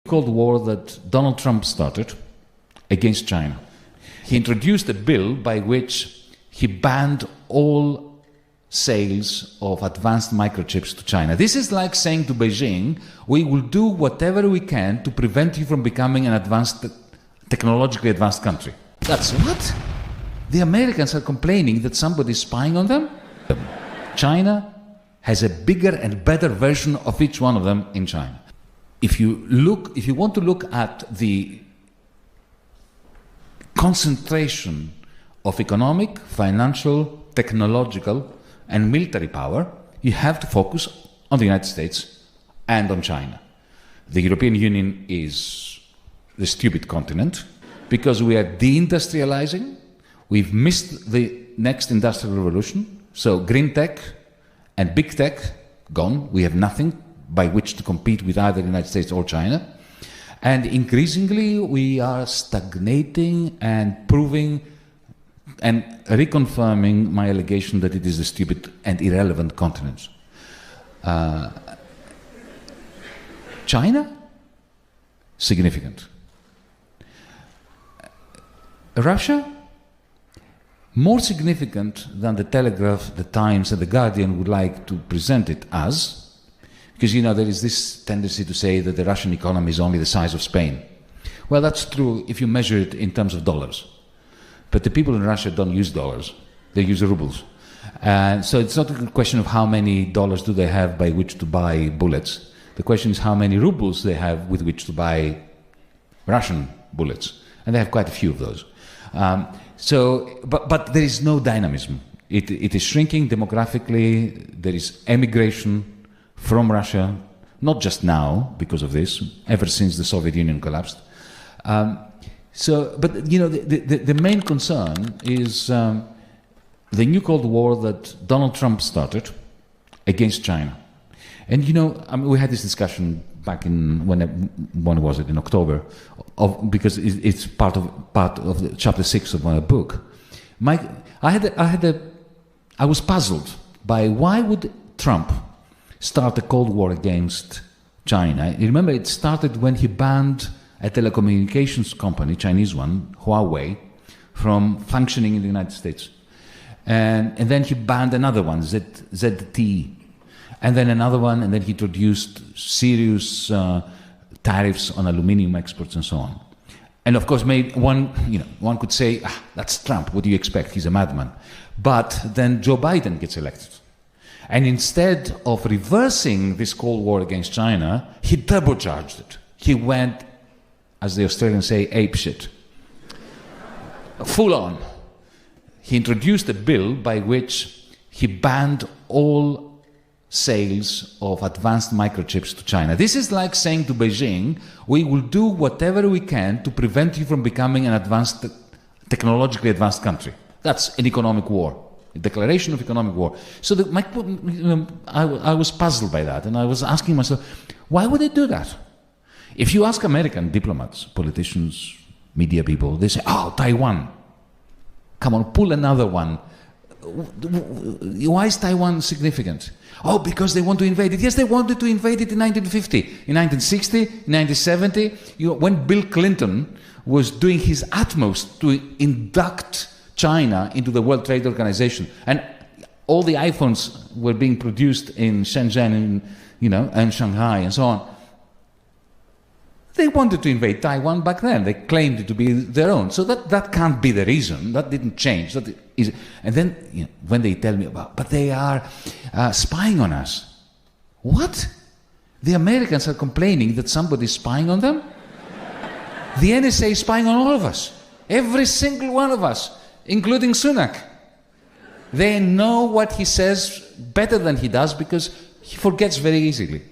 Cold War that Donald Trump started against China. He introduced a bill by which he banned all sales of advanced microchips to China. This is like saying to Beijing, we will do whatever we can to prevent you from becoming an technologically advanced country. That's what? The Americans are complaining that somebody is spying on them? China has a bigger and better version of each one of them in China. If you want to look at the concentration of economic, financial, technological, and military power, you have to focus on the United States and on China. The European Union is the stupid continent because we are deindustrializing. We've missed the next industrial revolution. So green tech and big tech, gone. We have nothing by which to compete with either the United States or China. And increasingly, we are stagnating and proving and reconfirming my allegation that it is a stupid and irrelevant continent. China? Significant. Russia? More significant than the Telegraph, the Times, and the Guardian would like to present it as, because, you know, there is this tendency to say that the Russian economy is only the size of Spain. Well, that's true if you measure it in terms of dollars. But the people in Russia don't use dollars. They use rubles. And so it's not a question of how many dollars do they have by which to buy bullets. The question is how many rubles they have with which to buy Russian bullets. And they have quite a few of those. But there is no dynamism. It is shrinking demographically. There is emigration from Russia, not just now because of this, ever since the Soviet Union collapsed. But you know, the main concern is the new Cold War that Donald Trump started against China. And you know, I mean, we had this discussion back in when was it, in October, because it's part of the chapter 6 of my book. I was puzzled by why would Trump start a Cold War against China. You remember, it started when he banned a telecommunications company, Chinese one, Huawei, from functioning in the United States. And then he banned another one, ZTE. And then another one, and then he introduced serious tariffs on aluminium exports and so on. And of course, one could say, that's Trump, what do you expect? He's a madman. But then Joe Biden gets elected. And instead of reversing this Cold War against China, he turbocharged it. He went, as the Australians say, apeshit. Full on. He introduced a bill by which he banned all sales of advanced microchips to China. This is like saying to Beijing, we will do whatever we can to prevent you from becoming an technologically advanced country. That's an economic war. A declaration of economic war. So I was puzzled by that, and I was asking myself, why would they do that? If you ask American diplomats, politicians, media people, they say, Taiwan. Come on, pull another one. Why is Taiwan significant? Because they want to invade it. Yes, they wanted to invade it in 1950, in 1960, in 1970, when Bill Clinton was doing his utmost to induct China into the World Trade Organization, and all the iPhones were being produced in Shenzhen, and Shanghai, and so on. They wanted to invade Taiwan back then. They claimed it to be their own. So that can't be the reason. That didn't change. And then when they tell me but they are spying on us. What? The Americans are complaining that somebody is spying on them? The NSA is spying on all of us. Every single one of us. Including Sunak. They know what he says better than he does because he forgets very easily.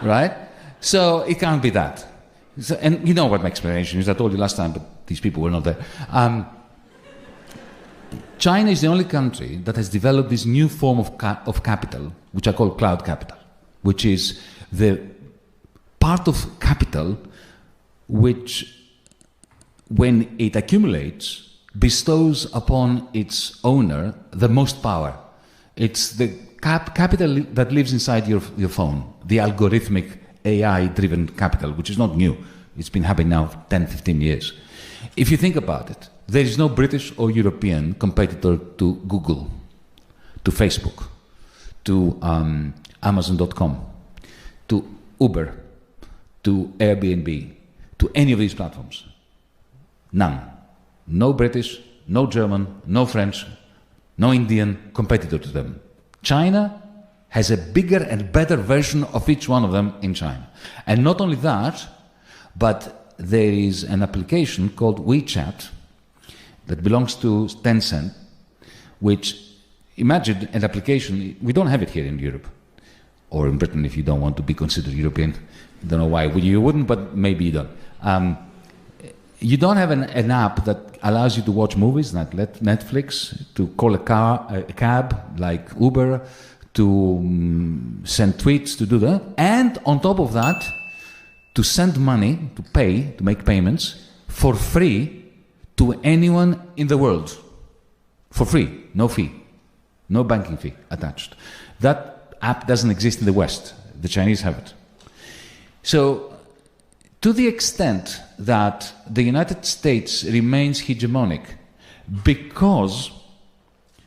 Right? So it can't be that. And you know what my explanation is. I told you last time, but these people were not there. China is the only country that has developed this new form of capital, which I call cloud capital, which is the part of capital which, when it accumulates, bestows upon its owner the most power. It's the capital that lives inside your phone, the algorithmic AI-driven capital, which is not new. It's been happening now for 10, 15 years. If you think about it, there is no British or European competitor to Google, to Facebook, to Amazon.com, to Uber, to Airbnb, to any of these platforms. None. No British, no German, no French, no Indian competitor to them. China has a bigger and better version of each one of them in China. And not only that, but there is an application called WeChat that belongs to Tencent, which, imagine an application, we don't have it here in Europe, or in Britain if you don't want to be considered European. I don't know why you wouldn't, but maybe you don't. You don't have an app that allows you to watch movies like Netflix, to call a cab like Uber, to send tweets, to do that, and on top of that, to send money, to pay, to make payments for free to anyone in the world. For free, no fee, no banking fee attached. That app doesn't exist in the West. The Chinese have it. So, to the extent that the United States remains hegemonic because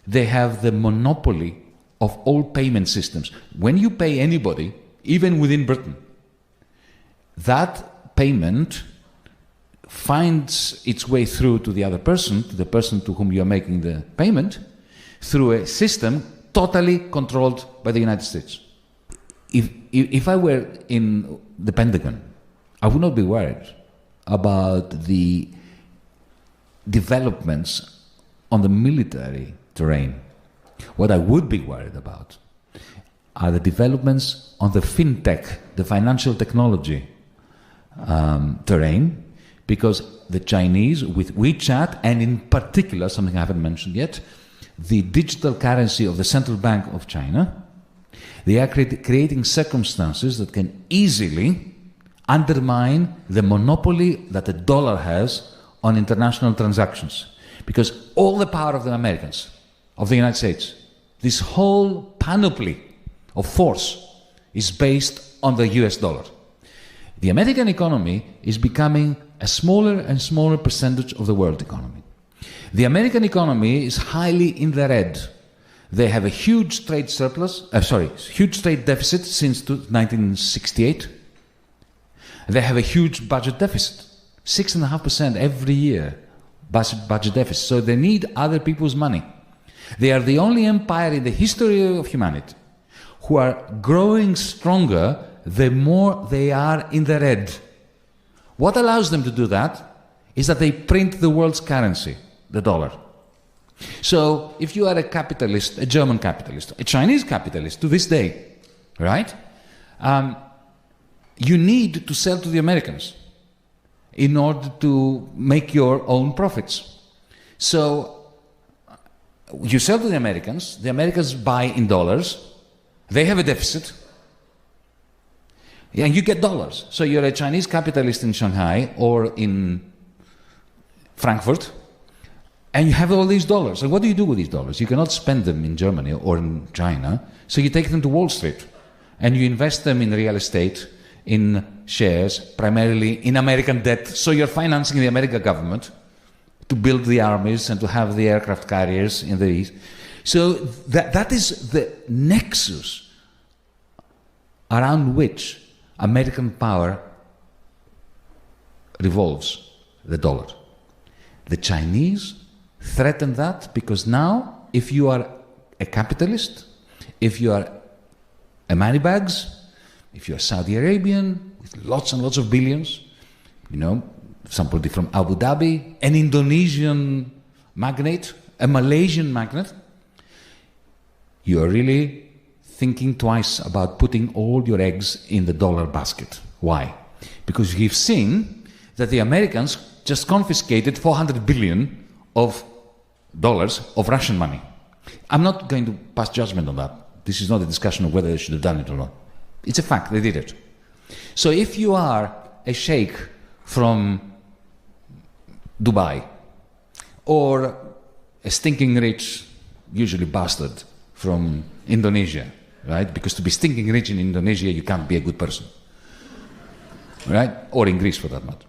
they have the monopoly of all payment systems. When you pay anybody, even within Britain, that payment finds its way through to the other person, to the person to whom you are making the payment, through a system totally controlled by the United States. If I were in the Pentagon, I would not be worried about the developments on the military terrain. What I would be worried about are the developments on the fintech, the financial technology terrain, because the Chinese, with WeChat, and in particular, something I haven't mentioned yet, the digital currency of the Central Bank of China, they are creating circumstances that can easily undermine the monopoly that the dollar has on international transactions. Because all the power of the Americans, of the United States, this whole panoply of force is based on the US dollar. The American economy is becoming a smaller and smaller percentage of the world economy. The American economy is highly in the red. They have a huge trade huge trade deficit since 1968. They have a huge budget deficit, 6.5% every year, budget deficit. So they need other people's money. They are the only empire in the history of humanity who are growing stronger the more they are in the red. What allows them to do that is that they print the world's currency, the dollar. So if you are a capitalist, a German capitalist, a Chinese capitalist to this day, right? You need to sell to the Americans in order to make your own profits. So you sell to the Americans buy in dollars, they have a deficit, and you get dollars. So you're a Chinese capitalist in Shanghai or in Frankfurt, and you have all these dollars. And what do you do with these dollars? You cannot spend them in Germany or in China, so you take them to Wall Street, and you invest them in real estate, in shares, primarily in American debt. So you're financing the American government to build the armies and to have the aircraft carriers in the East. So that is the nexus around which American power revolves, the dollar. The Chinese threaten that because now, if you are a capitalist, if you are a moneybags, if you're Saudi Arabian with lots and lots of billions, somebody from Abu Dhabi, an Indonesian magnate, a Malaysian magnate, you are really thinking twice about putting all your eggs in the dollar basket. Why? Because you've seen that the Americans just confiscated $400 billion of dollars of Russian money. I'm not going to pass judgment on that. This is not a discussion of whether they should have done it or not. It's a fact, they did it. So if you are a sheikh from Dubai, or a stinking rich, usually bastard, from Indonesia, right? Because to be stinking rich in Indonesia, you can't be a good person. right? Or in Greece, for that matter.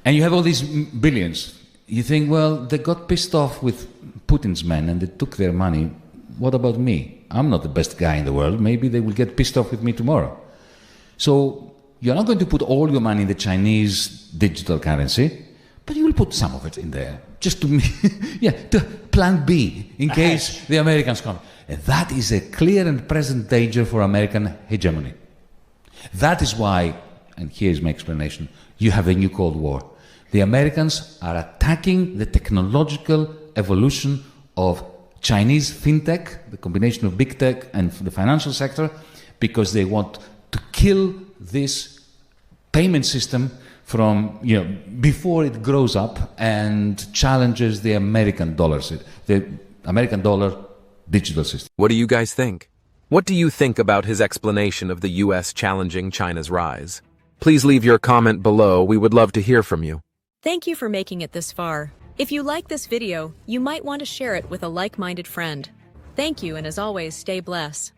And you have all these billions. You think, well, they got pissed off with Putin's men and they took their money. What about me? I'm not the best guy in the world. Maybe they will get pissed off with me tomorrow. So you're not going to put all your money in the Chinese digital currency, but you will put some of it in there, just to, to plan B, in case the Americans come. And that is a clear and present danger for American hegemony. That is why, and here's my explanation, you have a new Cold War. The Americans are attacking the technological evolution of Chinese fintech, the combination of big tech and the financial sector, because they want to kill this payment system from, before it grows up and challenges the American dollar, the American dollar digital system. What do you guys think? What do you think about his explanation of the U.S. challenging China's rise? Please leave your comment below. We would love to hear from you. Thank you for making it this far. If you like this video, you might want to share it with a like-minded friend. Thank you, and as always, stay blessed.